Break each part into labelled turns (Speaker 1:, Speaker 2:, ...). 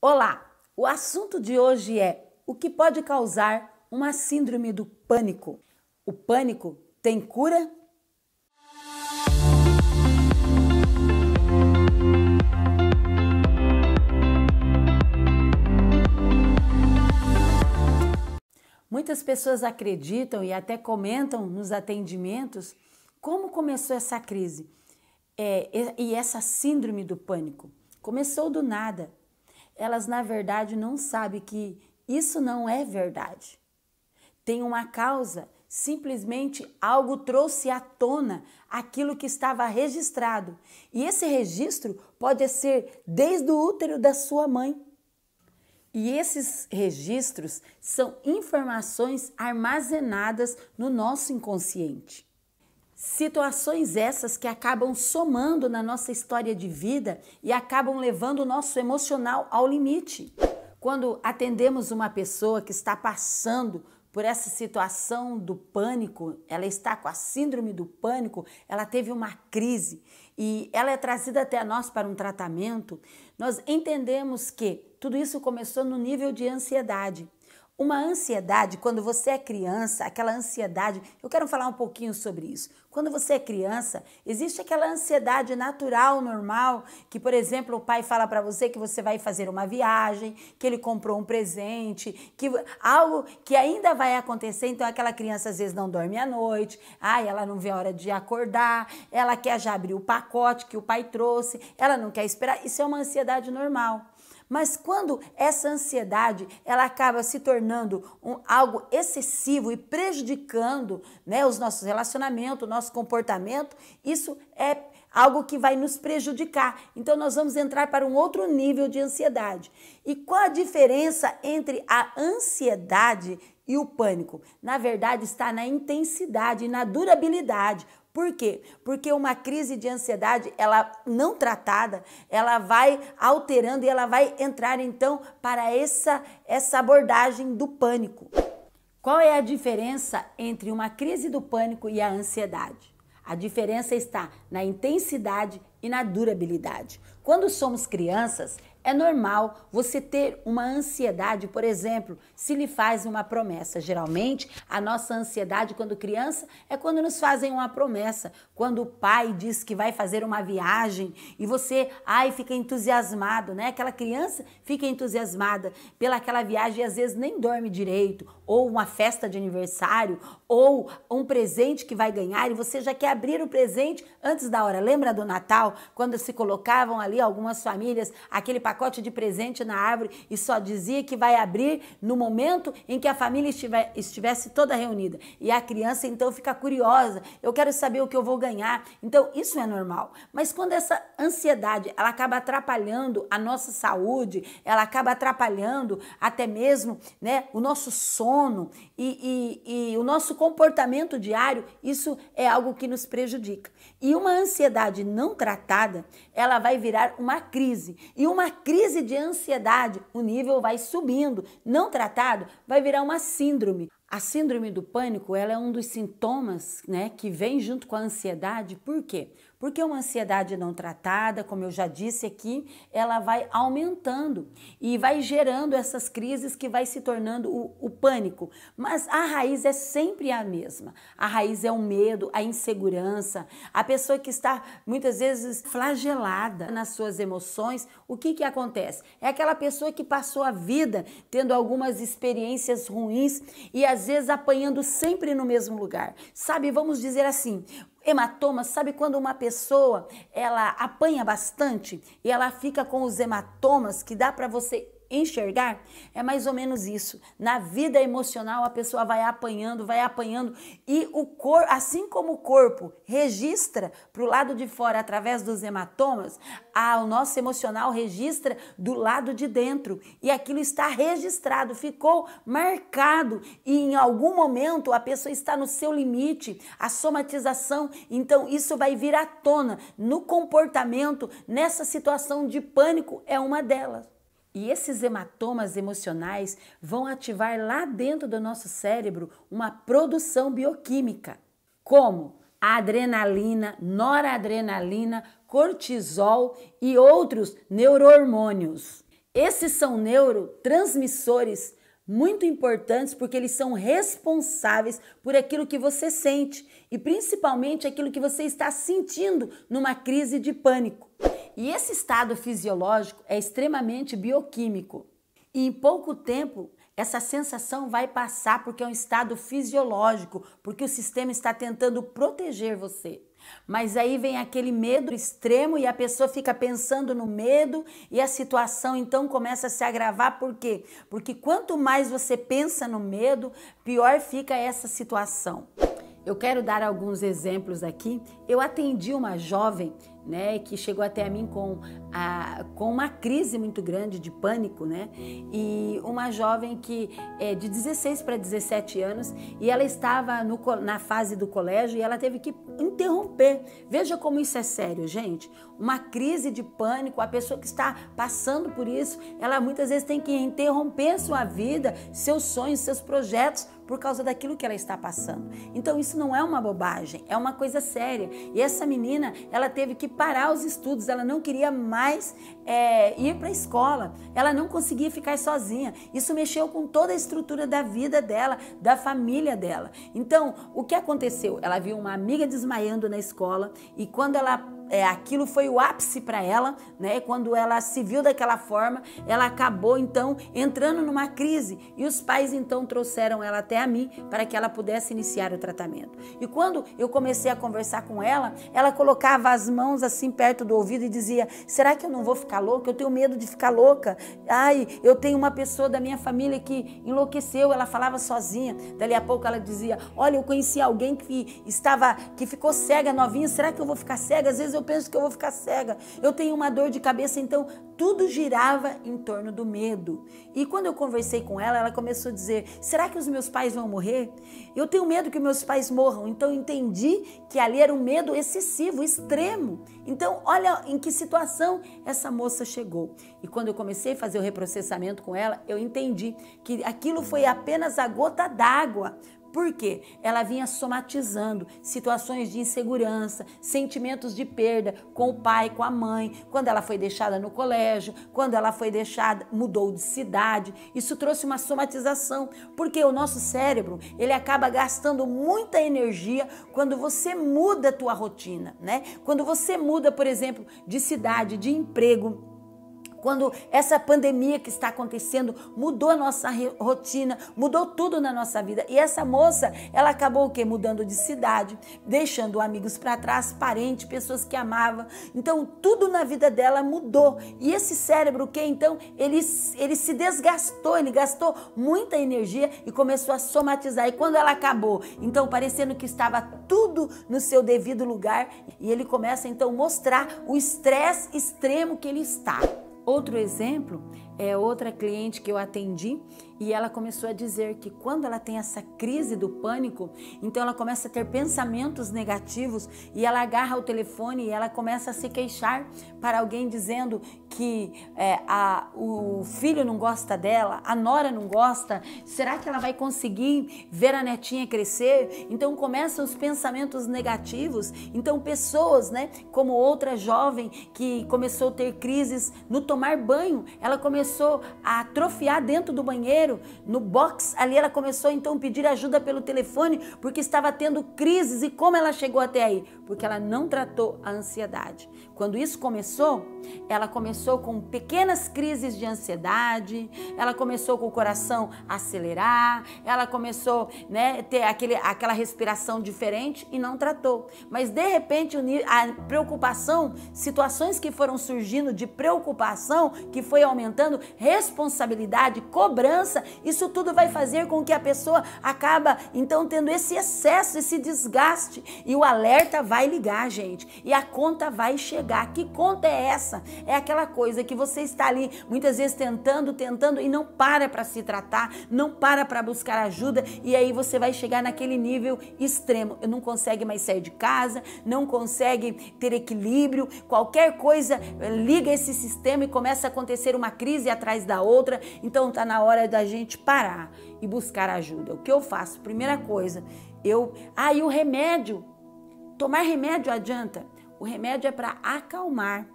Speaker 1: Olá, o assunto de hoje é o que pode causar uma síndrome do pânico. O pânico tem cura? Muitas pessoas acreditam e até comentam nos atendimentos como começou essa crise e essa síndrome do pânico. Começou do nada. Elas, na verdade, não sabem que isso não é verdade. Tem uma causa, simplesmente algo trouxe à tona aquilo que estava registrado. E esse registro pode ser desde o útero da sua mãe. E esses registros são informações armazenadas no nosso inconsciente. Situações essas que acabam somando na nossa história de vida e acabam levando o nosso emocional ao limite. Quando atendemos uma pessoa que está passando por essa situação do pânico, ela está com a síndrome do pânico, ela teve uma crise e ela é trazida até nós para um tratamento, nós entendemos que tudo isso começou no nível de ansiedade. Uma ansiedade, quando você é criança, aquela ansiedade, eu quero falar um pouquinho sobre isso. Quando você é criança, existe aquela ansiedade natural, normal, que, por exemplo, o pai fala para você que você vai fazer uma viagem, que ele comprou um presente, que algo que ainda vai acontecer, então aquela criança às vezes não dorme à noite, ela não vê a hora de acordar, ela quer já abrir o pacote que o pai trouxe, ela não quer esperar, isso é uma ansiedade normal. Mas quando essa ansiedade ela acaba se tornando algo excessivo e prejudicando, os nossos relacionamentos, o nosso comportamento, isso é algo que vai nos prejudicar. Então nós vamos entrar para um outro nível de ansiedade. E qual a diferença entre a ansiedade e o pânico? Na verdade está na intensidade e na durabilidade. Por quê? Porque uma crise de ansiedade, ela não tratada, ela vai alterando e ela vai entrar então para essa abordagem do pânico. Qual é a diferença entre uma crise do pânico e a ansiedade? A diferença está na intensidade e na durabilidade. Quando somos crianças, é normal você ter uma ansiedade, por exemplo, se lhe faz uma promessa. Geralmente, a nossa ansiedade quando criança é quando nos fazem uma promessa. Quando o pai diz que vai fazer uma viagem e você, fica entusiasmado, né? Aquela criança fica entusiasmada pelaquela viagem e às vezes nem dorme direito, ou uma festa de aniversário, ou um presente que vai ganhar e você já quer abrir o presente antes da hora. Lembra do Natal, quando se colocavam ali algumas famílias, aquele pacote de presente na árvore e só dizia que vai abrir no momento em que a família estivesse toda reunida. E a criança então fica curiosa, eu quero saber o que eu vou ganhar. Então isso é normal. Mas quando essa ansiedade ela acaba atrapalhando a nossa saúde, ela acaba atrapalhando até mesmo o nosso sono e o nosso comportamento diário, isso é algo que nos prejudica. E uma ansiedade não tratada, ela vai virar uma crise. E uma crise de ansiedade, o nível vai subindo. Não tratado, vai virar uma síndrome. A síndrome do pânico, ela é um dos sintomas, que vem junto com a ansiedade. Por quê? Porque uma ansiedade não tratada, como eu já disse aqui, ela vai aumentando e vai gerando essas crises que vai se tornando o pânico. Mas a raiz é sempre a mesma. A raiz é o medo, a insegurança, a pessoa que está muitas vezes flagelada nas suas emoções. O que acontece? É aquela pessoa que passou a vida tendo algumas experiências ruins e às vezes apanhando sempre no mesmo lugar. Sabe, vamos dizer assim, hematomas, sabe quando uma pessoa ela apanha bastante e ela fica com os hematomas que dá para você enxergar? É mais ou menos isso. Na vida emocional a pessoa vai apanhando e o corpo, assim como o corpo registra para o lado de fora através dos hematomas, o nosso emocional registra do lado de dentro e aquilo está registrado, ficou marcado e em algum momento a pessoa está no seu limite, a somatização, então isso vai vir à tona no comportamento, nessa situação de pânico é uma delas. E esses hematomas emocionais vão ativar lá dentro do nosso cérebro uma produção bioquímica, como a adrenalina, noradrenalina, cortisol e outros neurohormônios. Esses são neurotransmissores muito importantes porque eles são responsáveis por aquilo que você sente e principalmente aquilo que você está sentindo numa crise de pânico. E esse estado fisiológico é extremamente bioquímico. E em pouco tempo, essa sensação vai passar porque é um estado fisiológico, porque o sistema está tentando proteger você. Mas aí vem aquele medo extremo e a pessoa fica pensando no medo e a situação então começa a se agravar. Por quê? Porque quanto mais você pensa no medo, pior fica essa situação. Eu quero dar alguns exemplos aqui. Eu atendi uma jovem, né, que chegou até a mim com uma crise muito grande de pânico, né? E uma jovem que é de 16 para 17 anos e ela estava na fase do colégio e ela teve que interromper. Veja como isso é sério, gente. Uma crise de pânico, a pessoa que está passando por isso, ela muitas vezes tem que interromper sua vida, seus sonhos, seus projetos, por causa daquilo que ela está passando. Então isso não é uma bobagem, é uma coisa séria. E essa menina, ela teve que parar os estudos, ela não queria mais ir para a escola, ela não conseguia ficar sozinha. Isso mexeu com toda a estrutura da vida dela, da família dela. Então, o que aconteceu? Ela viu uma amiga desmaiando na escola e quando aquilo foi o ápice para ela, né? Quando ela se viu daquela forma, ela acabou então entrando numa crise e os pais então trouxeram ela até a mim para que ela pudesse iniciar o tratamento. E quando eu comecei a conversar com ela, ela colocava as mãos assim perto do ouvido e dizia: será que eu não vou ficar louca? Eu tenho medo de ficar louca. Ai, eu tenho uma pessoa da minha família que enlouqueceu, ela falava sozinha. Dali a pouco ela dizia: olha, eu conheci alguém que ficou cega novinha, será que eu vou ficar cega? Às vezes eu penso que eu vou ficar cega, eu tenho uma dor de cabeça. Então tudo girava em torno do medo. E quando eu conversei com ela, ela começou a dizer: será que os meus pais vão morrer? Eu tenho medo que meus pais morram. Então eu entendi que ali era um medo excessivo, extremo. Então olha em que situação essa moça chegou. E quando eu comecei a fazer o reprocessamento com ela, eu entendi que aquilo foi apenas a gota d'água. Por quê? Ela vinha somatizando situações de insegurança, sentimentos de perda com o pai, com a mãe, quando ela foi deixada no colégio, quando ela foi deixada, mudou de cidade. Isso trouxe uma somatização, porque o nosso cérebro, ele acaba gastando muita energia quando você muda a tua rotina, né? Quando você muda, por exemplo, de cidade, de emprego, quando essa pandemia que está acontecendo mudou a nossa rotina, mudou tudo na nossa vida. E essa moça, ela acabou o quê? Mudando de cidade, deixando amigos para trás, parentes, pessoas que amava. Então, tudo na vida dela mudou. E esse cérebro, o quê? Então, ele se desgastou, ele gastou muita energia e começou a somatizar. E quando ela acabou, então, parecendo que estava tudo no seu devido lugar, e ele começa, então, a mostrar o estresse extremo que ele está. Outro exemplo é outra cliente que eu atendi e ela começou a dizer que quando ela tem essa crise do pânico, então ela começa a ter pensamentos negativos e ela agarra o telefone e ela começa a se queixar para alguém dizendo que o filho não gosta dela, a nora não gosta, será que ela vai conseguir ver a netinha crescer? Então começam os pensamentos negativos. Então pessoas, né, como outra jovem que começou a ter crises no tomar banho, ela começou a atrofiar dentro do banheiro, no box, ali ela começou então a pedir ajuda pelo telefone porque estava tendo crises. E como ela chegou até aí? Porque ela não tratou a ansiedade. Quando isso começou, ela começou com pequenas crises de ansiedade, ela começou com o coração a acelerar, ela começou, né, ter aquela respiração diferente e não tratou. Mas de repente a preocupação, situações que foram surgindo de preocupação, que foi aumentando, responsabilidade, cobrança, isso tudo vai fazer com que a pessoa acaba então tendo esse excesso, esse desgaste, e o alerta vai ligar, gente, e a conta vai chegar. Que conta é essa? É aquela coisa que você está ali muitas vezes tentando e não para se tratar, não para buscar ajuda, e aí você vai chegar naquele nível extremo, não consegue mais sair de casa, não consegue ter equilíbrio, qualquer coisa liga esse sistema e começa a acontecer uma crise atrás da outra. Então tá na hora da gente parar e buscar ajuda. O que eu faço? Primeira coisa, e o remédio? Tomar remédio adianta? O remédio é para acalmar.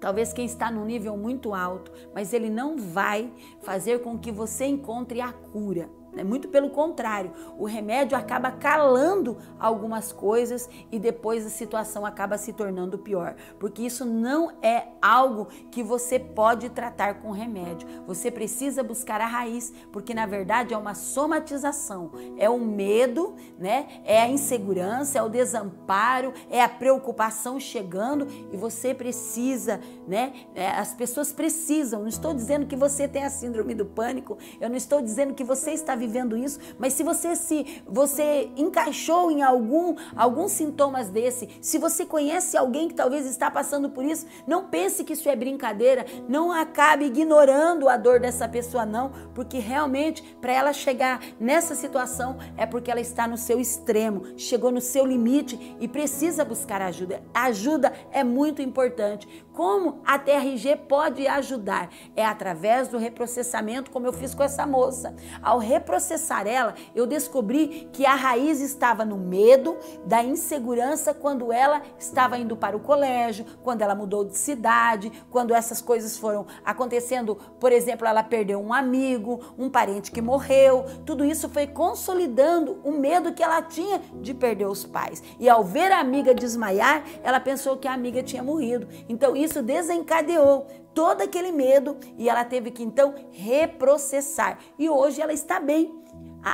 Speaker 1: talvez quem está num nível muito alto, mas ele não vai fazer com que você encontre a cura. Muito pelo contrário, o remédio acaba calando algumas coisas e depois a situação acaba se tornando pior, porque isso não é algo que você pode tratar com remédio. Você precisa buscar a raiz, porque na verdade é uma somatização, é o medo, né? É a insegurança, é o desamparo, é a preocupação chegando e você precisa, né? As pessoas precisam. Não estou dizendo que você tem a síndrome do pânico, eu não estou dizendo que você está vivendo isso, mas se você encaixou em alguns sintomas desse, se você conhece alguém que talvez está passando por isso, não pense que isso é brincadeira, não acabe ignorando a dor dessa pessoa não, porque realmente para ela chegar nessa situação é porque ela está no seu extremo, chegou no seu limite e precisa buscar ajuda. A ajuda é muito importante. Como a TRG pode ajudar? É através do reprocessamento, como eu fiz com essa moça. Ao reprocessar ela, eu descobri que a raiz estava no medo, da insegurança quando ela estava indo para o colégio, quando ela mudou de cidade, quando essas coisas foram acontecendo. Por exemplo, ela perdeu um amigo, um parente que morreu. Tudo isso foi consolidando o medo que ela tinha de perder os pais. E ao ver a amiga desmaiar, ela pensou que a amiga tinha morrido. Então isso desencadeou todo aquele medo e ela teve que então reprocessar. E hoje ela está bem.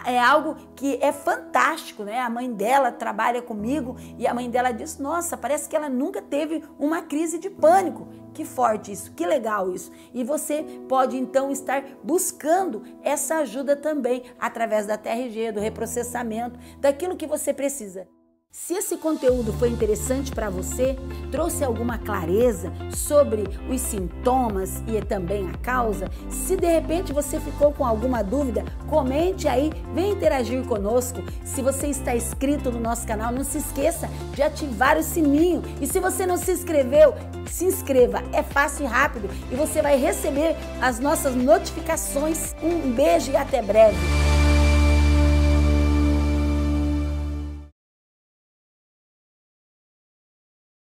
Speaker 1: É algo que é fantástico, né? A mãe dela trabalha comigo e a mãe dela diz, nossa, parece que ela nunca teve uma crise de pânico. Que forte isso, que legal isso. E você pode então estar buscando essa ajuda também através da TRG, do reprocessamento, daquilo que você precisa. Se esse conteúdo foi interessante para você, trouxe alguma clareza sobre os sintomas e também a causa, se de repente você ficou com alguma dúvida, comente aí, vem interagir conosco. Se você está inscrito no nosso canal, não se esqueça de ativar o sininho. E se você não se inscreveu, se inscreva, é fácil e rápido e você vai receber as nossas notificações. Um beijo e até breve!